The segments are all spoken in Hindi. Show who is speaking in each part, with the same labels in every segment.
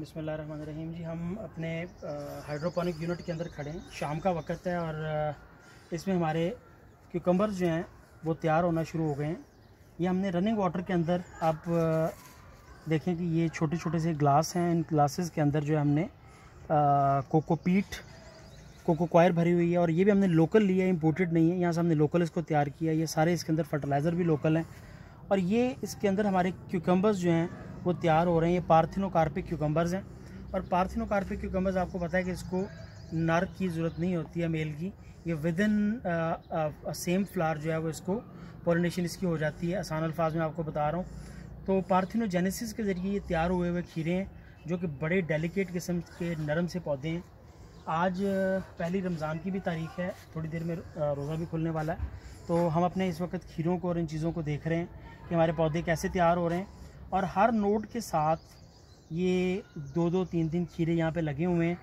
Speaker 1: बिस्मिल्लाहिर्रहमानिर्रहीम जी, हम अपने हाइड्रोपोनिक यूनिट के अंदर खड़े हैं। शाम का वक्त है और इसमें हमारे क्यूकम्बर्स जो हैं वो तैयार होना शुरू हो गए हैं। ये हमने रनिंग वाटर के अंदर, आप देखें कि ये छोटे छोटे से ग्लास हैं। इन ग्लासेस के अंदर जो है हमने कोकोपीट, कोकोक्वायर भरी हुई है और ये भी हमने लोकल लिया है, इम्पोर्टेड नहीं है। यहाँ से हमने लोकल इसको तैयार किया। ये सारे इसके अंदर फर्टिलाइज़र भी लोकल हैं और ये इसके अंदर हमारे क्यूकम्बर्स जो हैं वो तैयार हो रहे हैं। ये पार्थिनोकार्पिक क्यूकम्बर्स हैं और पार्थिनोकार्पिक क्यूकम्बर्स आपको पता है कि इसको नर की ज़रूरत नहीं होती है, मेल की। ये विद इन सेम फ्लावर जो है वो इसको पॉलिनेशन इसकी हो जाती है। आसान अल्फाज में आपको बता रहा हूँ। तो पार्थिनोजेनेसिस के ज़रिए ये तैयार हुए हुए खीरे हैं जो कि बड़े डेलिकेट किस्म के नरम से पौधे हैं। आज पहली रमज़ान की भी तारीख़ है, थोड़ी देर में रोज़ा भी खुलने वाला है। तो हम अपने इस वक्त खीरों को और इन चीज़ों को देख रहे हैं कि हमारे पौधे कैसे तैयार हो रहे हैं। और हर नोड के साथ ये 2-2, 3-3 खीरे यहाँ पे लगे हुए हैं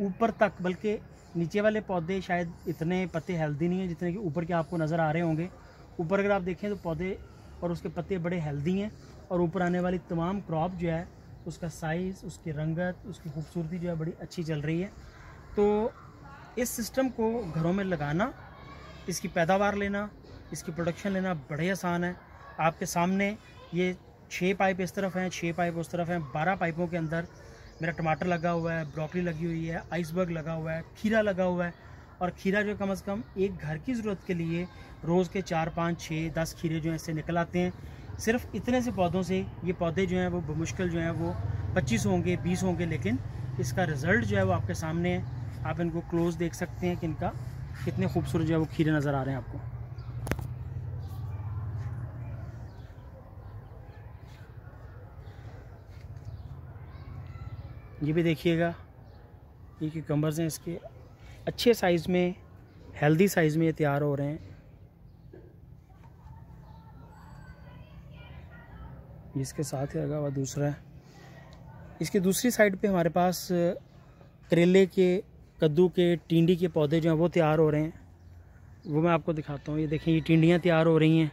Speaker 1: ऊपर तक। बल्कि नीचे वाले पौधे शायद इतने पत्ते हेल्दी नहीं हैं जितने कि ऊपर के आपको नज़र आ रहे होंगे। ऊपर अगर आप देखें तो पौधे और उसके पत्ते बड़े हेल्दी हैं और ऊपर आने वाली तमाम क्रॉप जो है उसका साइज़, उसकी रंगत, उसकी खूबसूरती जो है बड़ी अच्छी चल रही है। तो इस सिस्टम को घरों में लगाना, इसकी पैदावार लेना, इसकी प्रोडक्शन लेना बड़े आसान है। आपके सामने ये 6 पाइप इस तरफ हैं, 6 पाइप उस तरफ हैं। 12 पाइपों के अंदर मेरा टमाटर लगा हुआ है, ब्रोकली लगी हुई है, आइसबर्ग लगा हुआ है, खीरा लगा हुआ है। और खीरा जो कम से कम एक घर की ज़रूरत के लिए रोज़ के 4, 5, 6, 10 खीरे जो हैं इससे निकल आते हैं। सिर्फ इतने से पौधों से ये पौधे जो हैं वो बमुश्किल जो हैं वो 25 होंगे, 20 होंगे, लेकिन इसका रिज़ल्ट जो है वो आपके सामने है। आप इनको क्लोज देख सकते हैं कि इनका कितने खूबसूरत जो है वो खीरे नज़र आ रहे हैं आपको। ये भी देखिएगा, ये क्यूकम्बर्स हैं, इसके अच्छे साइज़ में, हेल्दी साइज़ में ये तैयार हो रहे हैं। इसके साथ ही लगा हुआ दूसरा है। इसकी दूसरी साइड पे हमारे पास करेले के, कद्दू के, टिंडी के पौधे जो हैं वो तैयार हो रहे हैं। वो मैं आपको दिखाता हूँ। ये देखें, ये टिंडियाँ तैयार हो रही हैं।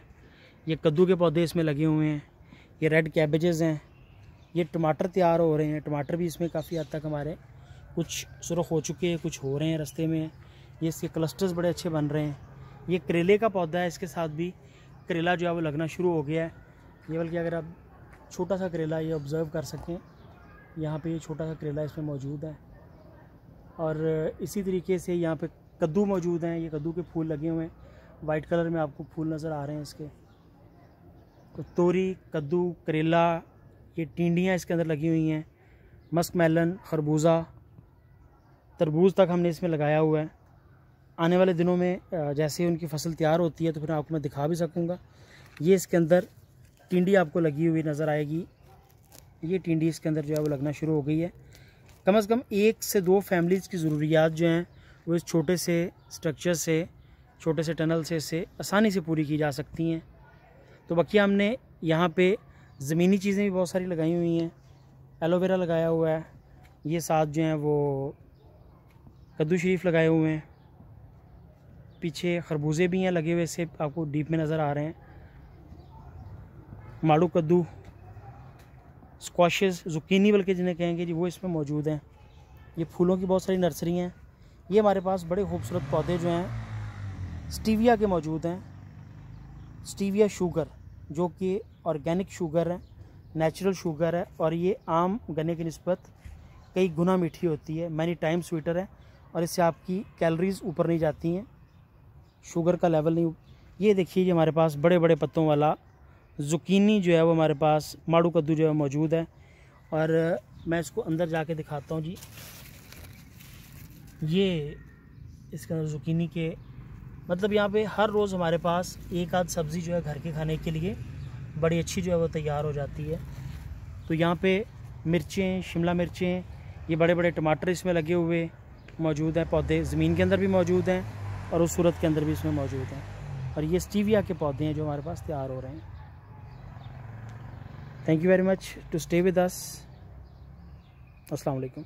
Speaker 1: ये कद्दू के पौधे इसमें लगे हुए हैं। ये रेड कैबेजेस हैं। ये टमाटर तैयार हो रहे हैं। टमाटर भी इसमें काफ़ी हद तक हमारे कुछ सुरख हो चुके हैं, कुछ हो रहे हैं रास्ते में। ये इसके क्लस्टर्स बड़े अच्छे बन रहे हैं। ये करेले का पौधा है, इसके साथ भी करेला जो है वो लगना शुरू हो गया है। ये बल्कि अगर आप छोटा सा करेला ये ऑब्ज़र्व कर सकें, यहाँ पे ये छोटा सा करेला इसमें मौजूद है। और इसी तरीके से यहाँ पे कद्दू मौजूद हैं। ये कद्दू के फूल लगे हुए हैं, वाइट कलर में आपको फूल नज़र आ रहे हैं इसके। तो तोरी, कद्दू, करेला, ये टिंडियाँ इसके अंदर लगी हुई हैं। मस्क मेलन, खरबूजा, तरबूज तक हमने इसमें लगाया हुआ है। आने वाले दिनों में जैसे उनकी फसल तैयार होती है तो फिर आपको मैं दिखा भी सकूँगा। ये इसके अंदर टिंडी आपको लगी हुई नज़र आएगी। ये टिंडी इसके अंदर जो है वो लगना शुरू हो गई है। कम से कम 1 से 2 फैमिलीज़ की ज़रूरियात जो हैं वो इस छोटे से स्ट्रक्चर से, छोटे से टनल से आसानी से पूरी की जा सकती हैं। तो बाकी हमने यहाँ पे ज़मीनी चीज़ें भी बहुत सारी लगाई हुई हैं। एलोवेरा लगाया हुआ है। ये साथ जो हैं वो कद्दू शरीफ लगाए हुए हैं। पीछे खरबूजे भी हैं लगे हुए, से आपको डीप में नज़र आ रहे हैं। माड़ू कद्दू, स्क्वाशेस, जुकीनी बल्कि जिन्हें कहेंगे जी, वो इसमें मौजूद हैं। ये फूलों की बहुत सारी नर्सरी हैं। ये हमारे पास बड़े खूबसूरत पौधे जो हैं स्टीविया के मौजूद हैं। स्टीविया शुगर जो कि ऑर्गेनिक शुगर है, नेचुरल शुगर है और ये आम गन्ने की निस्बत कई गुना मीठी होती है, मैनी टाइम स्वीटर है और इससे आपकी कैलोरीज़ ऊपर नहीं जाती हैं, शुगर का लेवल नहीं। ये देखिए, ये हमारे पास बड़े बड़े पत्तों वाला जुकीनी जो है वो हमारे पास, माड़ू कद्दू जो है मौजूद है। और मैं इसको अंदर जाके दिखाता हूँ जी। ये इसके अंदर जुकीनी के मतलब यहाँ पे हर रोज़ हमारे पास एक आध सब्ज़ी जो है घर के खाने के लिए बड़ी अच्छी जो है वो तैयार हो जाती है। तो यहाँ पे मिर्चें, शिमला मिर्चें, ये बड़े बड़े टमाटर इसमें लगे हुए मौजूद हैं। पौधे ज़मीन के अंदर भी मौजूद हैं और उस सूरत के अंदर भी इसमें मौजूद हैं। और ये स्टीविया के पौधे हैं जो हमारे पास तैयार हो रहे हैं। Thank you very much to stay with us. अस्सलाम वालेकुम।